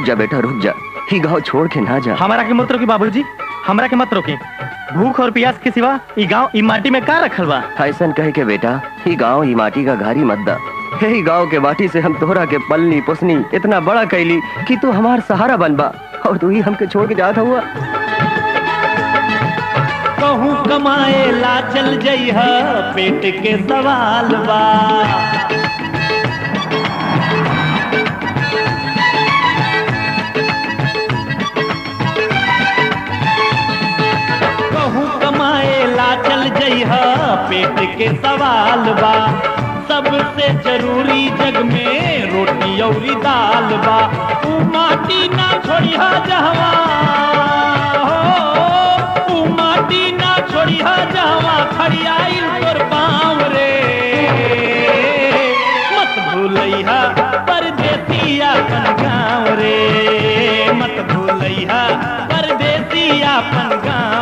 जा बेटा रुक जा, ही गांव छोड़ के ना जा। हमारा के मत रोकी बाबूजी, हमरा के मत रोकी। भूख और प्यास के सिवा ई गांव ई माटी में का रखल बा? ऐसन कहे के बेटा, ही गांव ही माटी का घारी मत दा। यही गांव के माटी से हम तोहरा के पलनी पोसनी इतना बड़ा कैली कि तू हमार सहारा बनबा, और तू ही हमके छोड़ के जाता हुआ। कहूँ कमाए ला चल जइहा, पेट के सवाल बा। कहूँ कमाए ला चल जइहा, पेट के सवाल बा। सबसे जरूरी जग में रोटी औरी दाल बा। तू माटी ना छोड़िहा जहवा, तू माटी ना छोड़िहा जहवा खड़ियाइल तोर पाँव रे। मत भूलैहा परदेसी अपन गाँव रे, मत भूलैहा परदेसी अपन गाँव।